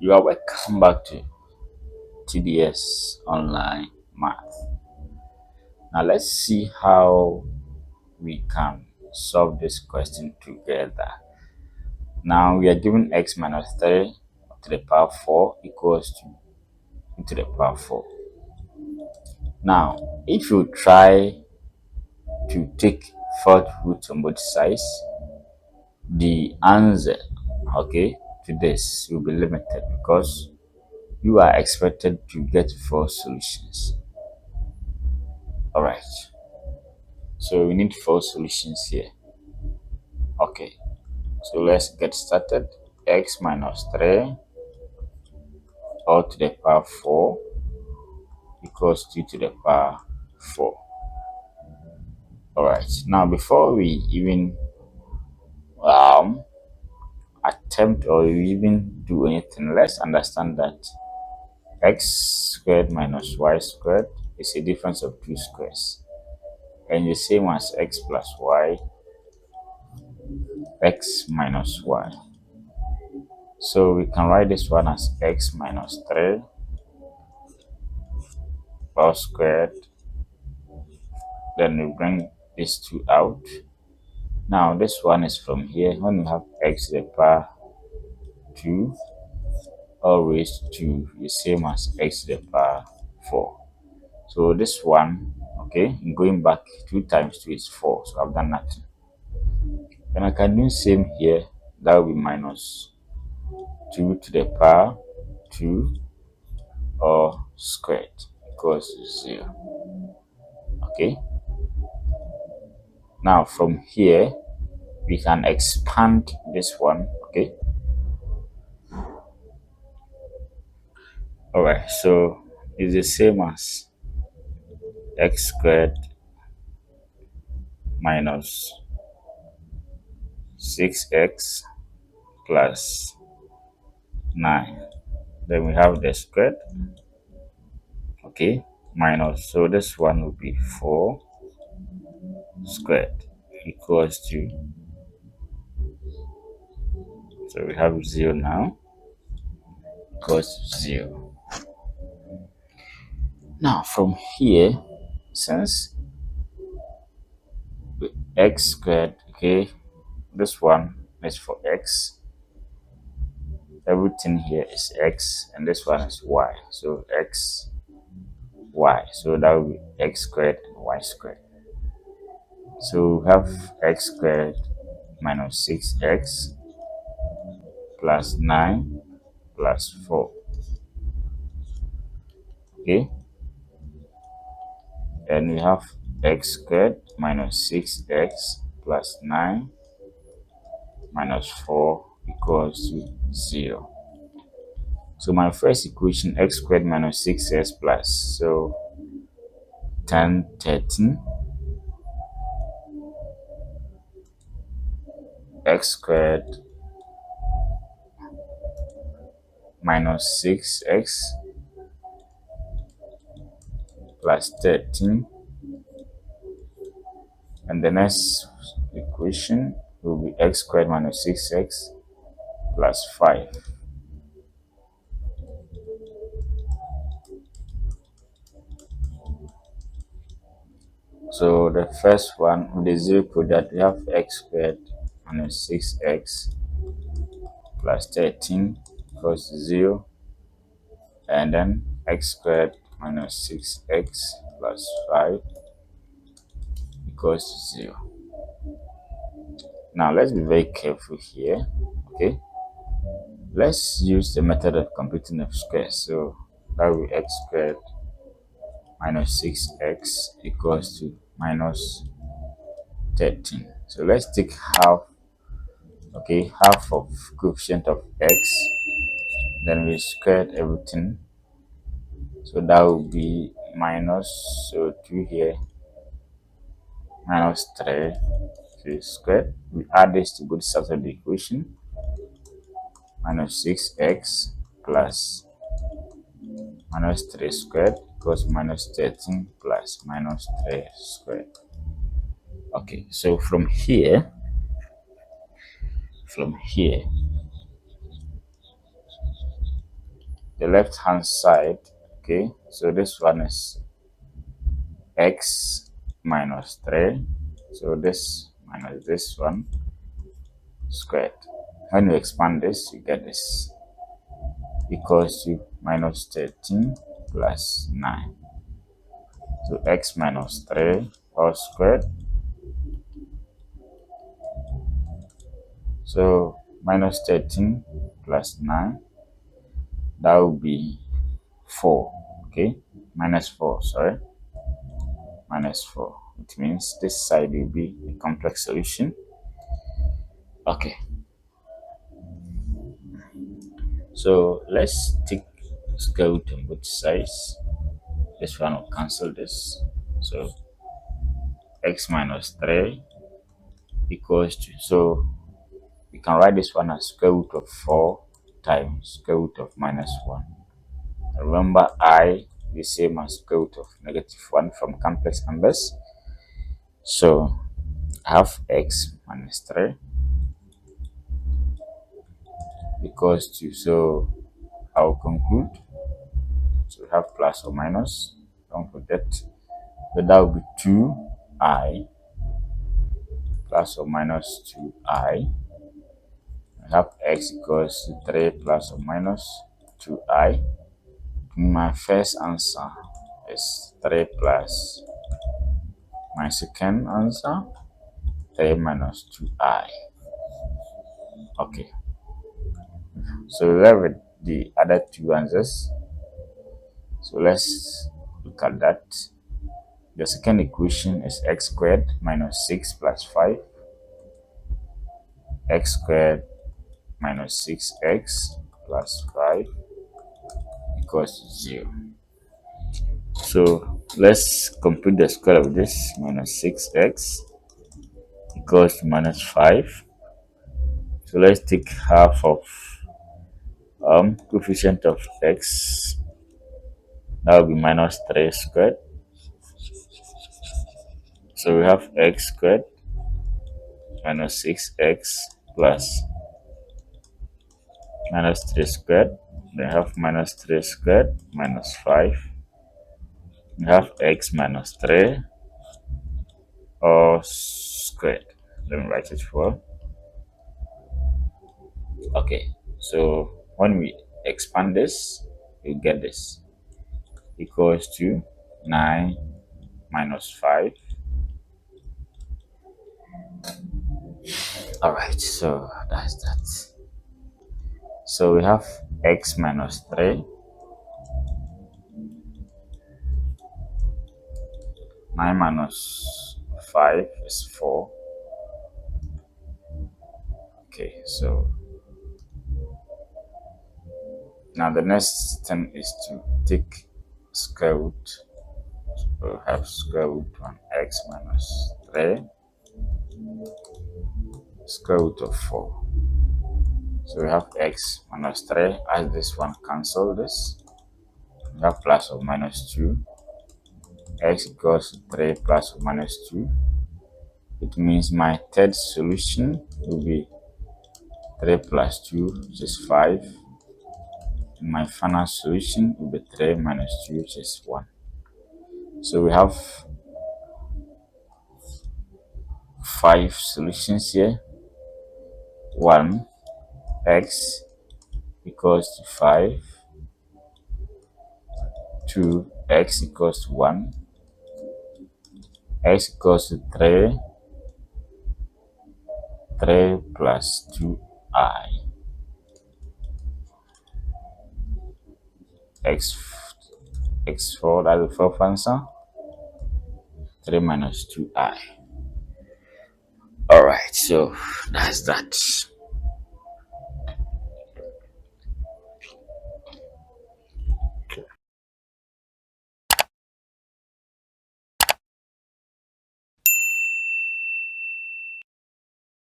You are welcome back to TDS Online Math. Now let's see how we can solve this question together. Now we are given x minus 3 to the power 4 equals to e to the power 4. Now, if you try to take fourth root on both sides, the answer, to this will be limited because you are expected to get 4 solutions. All right. So we need 4 solutions here. Okay, so let's get started. X minus 3 all to the power 4 equals 2 to the power 4. All right, now before we even attempt or even do anything, let's understand that x squared minus y squared is a difference of 2 squares, and the same as x plus y, x minus y. So we can write this one as x minus 3 all squared. Then we bring these 2 out. Now this one is from here. When we have x to the power 2 all raised to the same as x to the power 4. So this one, going back 2 times 2 is 4. So I've done nothing. Then I can do same here. That will be minus 2 to the power 2 or squared equals 0. Okay. Now from here we can expand this one. Okay. All right. So it's the same as x squared minus 6x plus 9. Then we have the squared, minus, so this one will be 4 squared equals to, so we have 0 now, equals to 0. Now from here, since x squared, this one is for x, everything here is x, and this one is y, so x, y, so that will be x squared and y squared. So we have x squared minus 6x plus 9 plus 4. And we have x squared minus 6x plus 9 minus 4 equals to 0. So my first equation, x squared minus 6x plus, so 10, 13, x squared minus 6x plus 13, and the next equation will be x squared minus 6x plus 5. So the first one with the 0 product, we have x squared minus 6x plus 13 equals 0, and then x squared minus 6x plus 5 equals 0. Now let's be very careful here. Let's use the method of computing of squares. So that will be x squared minus 6x equals to minus 13. So let's take half, half of coefficient of x, then we squared everything, so that will be minus, so 2 here, minus 3, so squared. We add this to both sides of the equation, minus 6x plus minus 3 squared equals minus 13 plus minus 3 squared. So from here, the left hand side. Okay, so this one is x minus 3. So this minus this one squared. When you expand this, you get this equals to minus 13 plus 9. So x minus 3 all squared. So minus 13 plus 9, that will be 4. Okay, minus 4, sorry, minus 4. It means this side will be a complex solution. Okay, so let's take square root on both sides. This one will cancel this. So x minus 3 equals to, so we can write this one as square root of 4 times square root of minus 1. Remember, I the same as square root of negative 1 from complex numbers. So I have x minus 3 equals to, so I will conclude. So we have plus or minus, don't forget. So that will be 2i plus or minus 2i. I have x equals to 3 plus or minus 2i. My first answer is 3 plus. My second answer, 3 minus 2i. Okay, so we have the other two answers. So let's look at that. The second equation is x squared minus 6 plus 5. X squared minus 6x plus 5 equals to 0. So let's compute the square of this. Minus 6x equals to minus 5. So let's take half of coefficient of x. That will be minus 3 squared. So we have x squared minus 6x plus minus 3 squared. Then have minus 3 squared minus 5. We have x minus 3 all squared. Let me write it for. Okay, so when we expand this, you get this equals to 9 minus 5. All right, so that's that. So we have x minus 3, 9 minus 5 is 4. Okay, so now the next thing is to take square root. So we have square root on x minus 3, square root of 4. So we have x minus 3, as this one cancel this. We have plus or minus 2. X equals to 3 plus or minus 2. It means my third solution will be 3 plus 2, which is 5. And my final solution will be 3 minus 2, which is 1. So we have 5 solutions here. 1, x equals to 5. 2, x equals to 1. X equals to 3. 3 plus 2i. X4, that's the fourth answer. 3 minus 2i. Alright, so that's that.